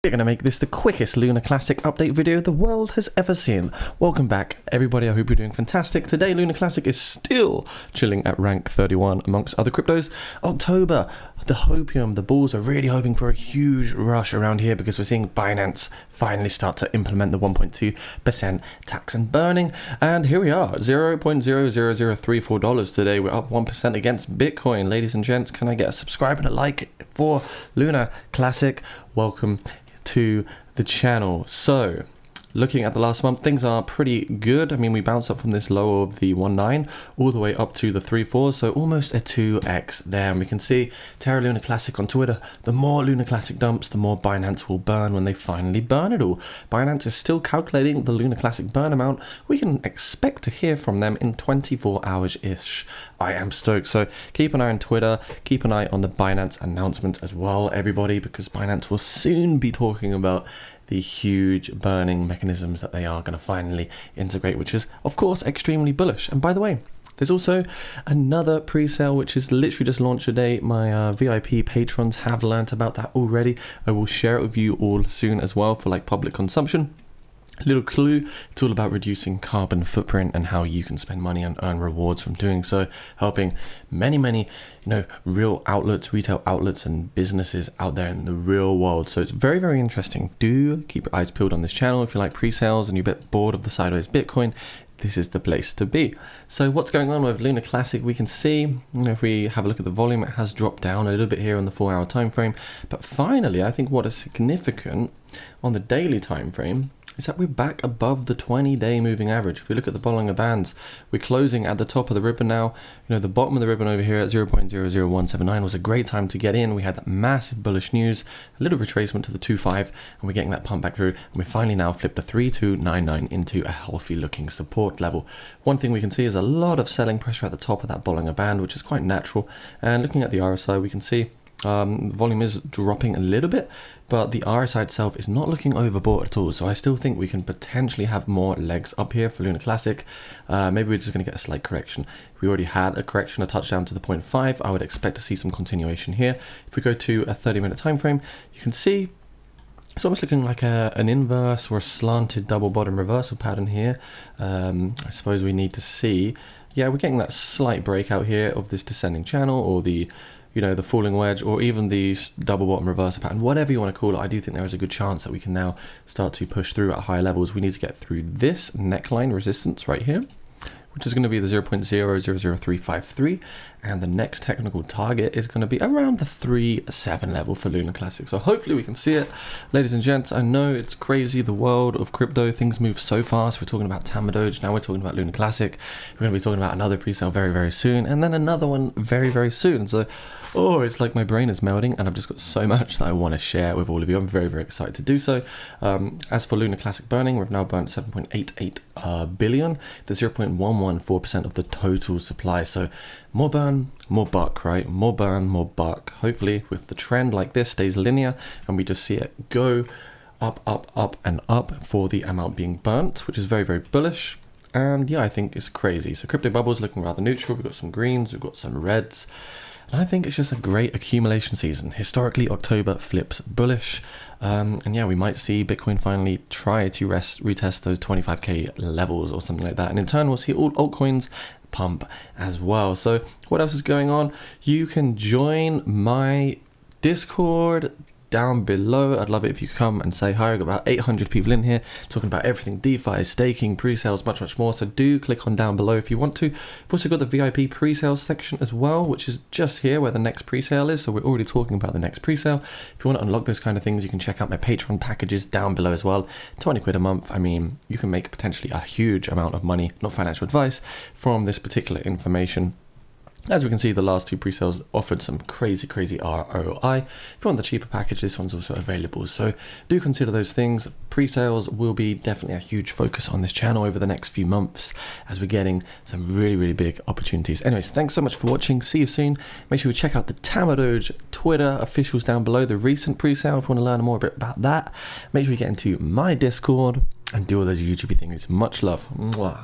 We're going to make this the quickest Lunar Classic update video the world has ever seen. Welcome back, everybody. I hope you're doing fantastic. Today, Lunar Classic is still chilling at rank 31 amongst other cryptos. October, the hopium, the bulls are really hoping for a huge rush around here because we're seeing Binance finally start to implement the 1.2% tax and burning. And here we are, $0.00034 today. We're up 1% against Bitcoin. Ladies and gents, can I get a subscribe and a like for Lunar Classic? Welcome to the channel. So looking at the last month, things are pretty good. I mean, we bounced up from this low of the 1.9 all the way up to the 3.4, so almost a 2x there. And we can see Terra Lunar Classic on Twitter. The more Lunar Classic dumps, the more Binance will burn when they finally burn it all. Binance is still calculating the Lunar Classic burn amount. We can expect to hear from them in 24 hours-ish. I am stoked. So keep an eye on Twitter, keep an eye on the Binance announcement as well, everybody, because Binance will soon be talking about the huge burning mechanisms that they are going to finally integrate, which is of course extremely bullish. And by the way, there's also another pre-sale which is literally just launched today. My VIP patrons have learnt about that already. I will share it with you all soon as well for like public consumption. Little clue, it's all about reducing carbon footprint and how you can spend money and earn rewards from doing so, helping many real outlets, retail outlets and businesses out there in the real world. So it's very interesting. Do keep your eyes peeled on this channel. If you like pre-sales and you're a bit bored of the sideways Bitcoin, this is the place to be. So what's going on with Lunar Classic? We can see, if we have a look at the volume, it has dropped down a little bit here on the 4-hour time frame. But finally, I think what is significant on the daily time frame is that we're back above the 20-day moving average. If we look at the Bollinger Bands, we're closing at the top of the ribbon now. The bottom of the ribbon over here at 0.00179 was a great time to get in. We had that massive bullish news, a little retracement to the 2.5, and we're getting that pump back through. And we finally now flipped the 3.299 into a healthy looking support level. One thing we can see is a lot of selling pressure at the top of that Bollinger Band, which is quite natural. And looking at the RSI, we can see the volume is dropping a little bit, but the RSI itself is not looking overbought at all. So I still think we can potentially have more legs up here for Lunar Classic. Maybe we're just going to get a slight correction. We already had a correction, a touchdown to the 0.5. I would expect to see some continuation here. If we go to a 30-minute time frame, you can see it's almost looking like an inverse or a slanted double bottom reversal pattern here. I suppose we need to see, yeah, we're getting that slight breakout here of this descending channel, or the the falling wedge, or even the double bottom reversal pattern, whatever you want to call it. I do think there is a good chance that we can now start to push through at higher levels. We need to get through this neckline resistance right here, which is going to be the 0.000353, and the next technical target is going to be around the 3.7 level for Lunar Classic. So hopefully we can see it. Ladies and gents, I know it's crazy, the world of crypto, things move so fast. We're talking about Terra, now we're talking about Lunar Classic. We're going to be talking about another pre-sale very soon, and then another one very soon. So it's like my brain is melting, and I've just got so much that I want to share with all of you. I'm very excited to do so. As for Lunar Classic burning, we've now burnt 7.88 billion, the 0.114% of the total supply. So more burn, more buck, right? More burn, more buck. Hopefully with the trend like this stays linear and we just see it go up and up for the amount being burnt, which is very bullish. And yeah, I think it's crazy. So crypto bubbles looking rather neutral. We've got some greens, we've got some reds. And I think it's just a great accumulation season. Historically, October flips bullish. And yeah, we might see Bitcoin finally try to retest those 25k levels or something like that. And in turn, we'll see all altcoins pump as well. So what else is going on? You can join my Discord down below. I'd love it if you come and say hi. I've got about 800 people in here talking about everything DeFi, staking, pre-sales, much more. So do click on down below if you want to. We've also got the VIP pre-sales section as well, which is just here where the next pre-sale is. So we're already talking about the next pre-sale. If you want to unlock those kind of things, you can check out my Patreon packages down below as well. 20 quid a month. I mean, you can make potentially a huge amount of money, not financial advice, from this particular information. As we can see, the last two pre-sales offered some crazy ROI. If you want the cheaper package, this one's also available. So do consider those things. Pre-sales will be definitely a huge focus on this channel over the next few months as we're getting some really big opportunities. Anyways, thanks so much for watching. See you soon. Make sure you check out the Terra Twitter officials down below, the recent pre-sale if you want to learn more a bit about that. Make sure you get into my Discord and do all those YouTube things. Much love. Mwah.